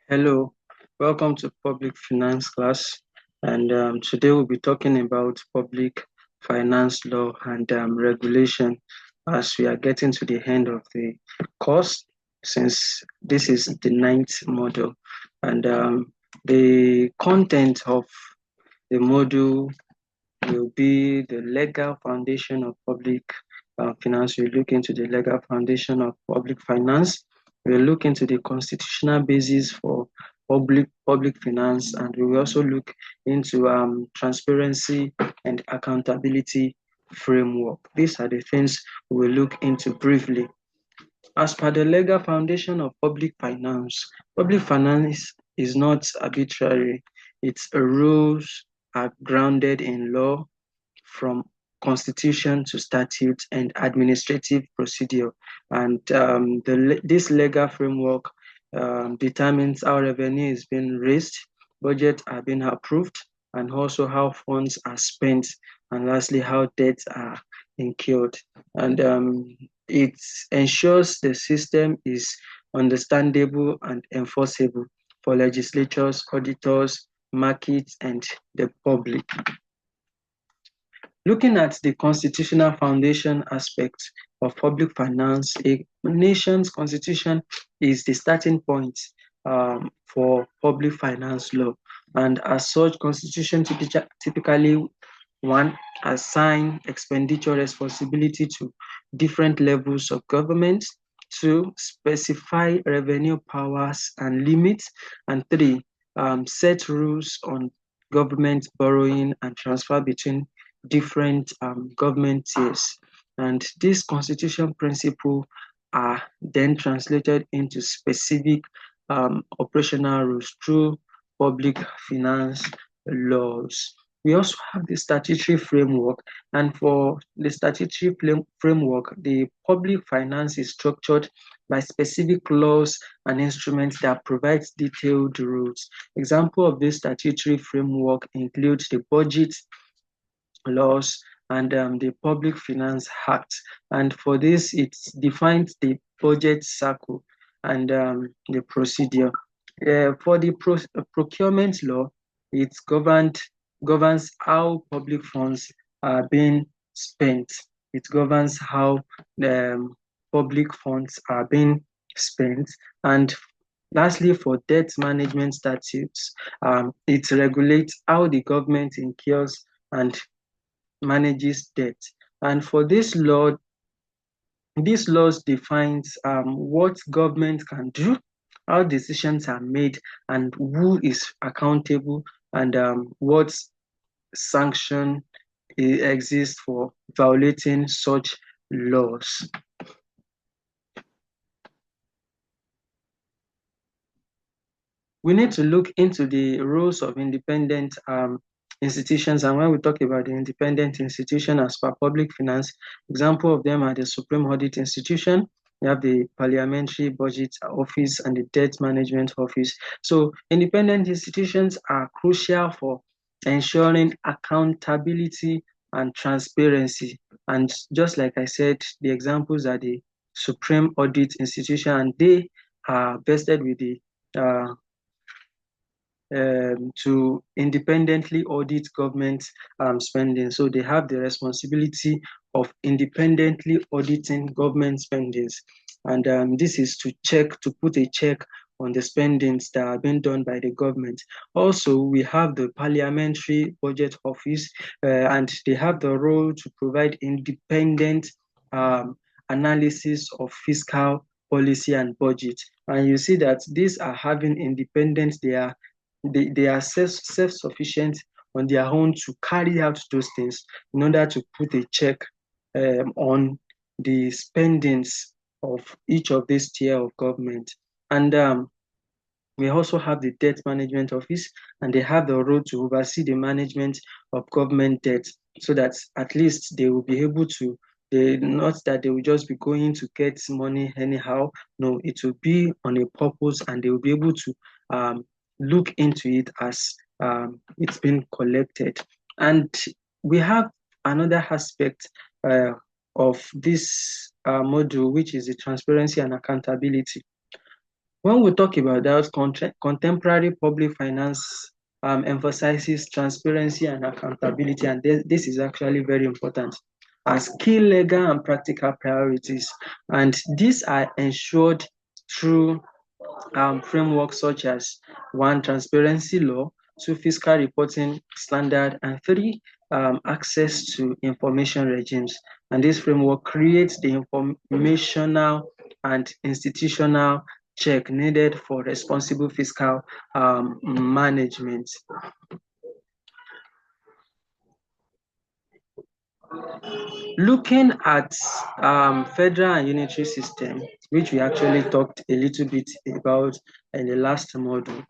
Hello, welcome to public finance class. And today we'll be talking about public finance law and regulation as we are getting to the end of the course, since this is the ninth module. And the content of the module will be the legal foundation of public finance. We'll look into the legal foundation of public finance. We'll look into the constitutional basis for public finance, and we will also look into transparency and accountability framework. These are the things we will look into briefly. As per the legal foundation of public finance is not arbitrary. Its rules are grounded in law, from constitution to statute and administrative procedure. And this legal framework determines how revenue is being raised, budgets are being approved, and also how funds are spent, and lastly, how debts are incurred. And it ensures the system is understandable and enforceable for legislators, auditors, markets, and the public. Looking at the constitutional foundation aspect of public finance, a nation's constitution is the starting point for public finance law. And as such, constitution typically one, assign expenditure responsibility to different levels of government. Two, specify revenue powers and limits. And three, set rules on government borrowing and transfer between different government tiers. And these constitution principles are then translated into specific operational rules through public finance laws. We also have the statutory framework, and for the statutory framework, the public finance is structured by specific laws and instruments that provide detailed rules. Example of this statutory framework includes the budget laws and the Public Finance Act. And for this, it defines the budget cycle and the procedure. For the procurement law, it governs how public funds are being spent. It governs how the public funds are being spent. And lastly, for debt management statutes, it regulates how the government incurs and manages debt. And for this law, these laws defines what government can do, how decisions are made, and who is accountable, and what sanction exists for violating such laws. We need to look into the roles of independent institutions. And when we talk about the independent institution as per public finance, example of them are the Supreme Audit Institution, we have the Parliamentary Budget Office and the Debt Management Office. So independent institutions are crucial for ensuring accountability and transparency. And just like I said, the examples are the Supreme Audit Institution, and they are vested with the to independently audit government spending. So they have the responsibility of independently auditing government spendings. And this is to put a check on the spendings that are being done by the government. Also, we have the Parliamentary Budget Office, and they have the role to provide independent analysis of fiscal policy and budget. And you see that these are having independence, they are self-sufficient on their own to carry out those things in order to put a check on the spendings of each of these tier of government. And we also have the Debt Management Office, and they have the role to oversee the management of government debt, so that at least they will be able to, not that they will just be going to get money anyhow. No, it will be on a purpose, and they will be able to look into it as it's been collected. And we have another aspect of this module, which is the transparency and accountability. When we talk about that, contemporary public finance emphasizes transparency and accountability, and this is actually very important as key legal and practical priorities. And these are ensured through frameworks such as one, transparency law, two, fiscal reporting standard, and three, access to information regimes. And this framework creates the informational and institutional check needed for responsible fiscal management. Looking at federal and unitary system, which we actually talked a little bit about in the last module,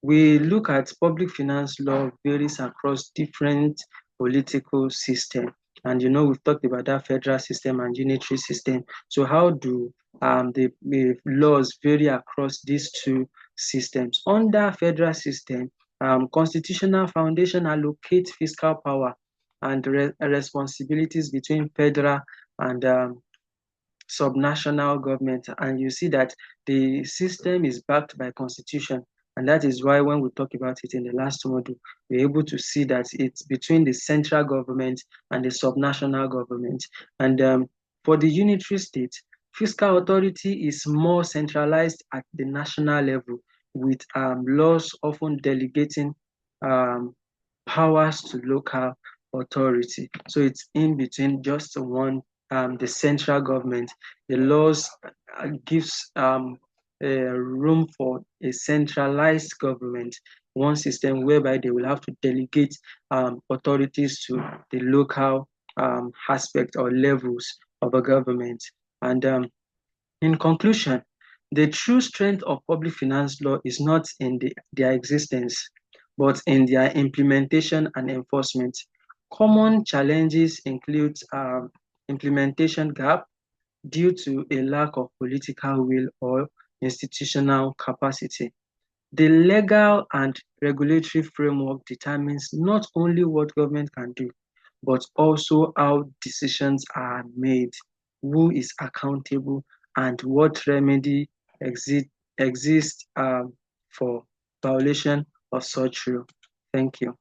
we look at public finance law varies across different political systems. And we've talked about that federal system and unitary system. So how do the laws vary across these two systems? Under federal system, constitutional foundation allocates fiscal power and responsibilities between federal and subnational government, and you see that the system is backed by constitution, and that is why when we talk about it in the last module, we're able to see that it's between the central government and the subnational government. And for the unitary state, fiscal authority is more centralized at the national level, with laws often delegating um, powers to local authority. So it's in between just one, the central government. The laws gives room for a centralized government, one system whereby they will have to delegate authorities to the local aspect or levels of a government. And in conclusion, the true strength of public finance law is not in their existence, but in their implementation and enforcement. Common challenges include implementation gap due to a lack of political will or institutional capacity. The legal and regulatory framework determines not only what government can do, but also how decisions are made, who is accountable, and what remedy exists for violation of such rule. Thank you.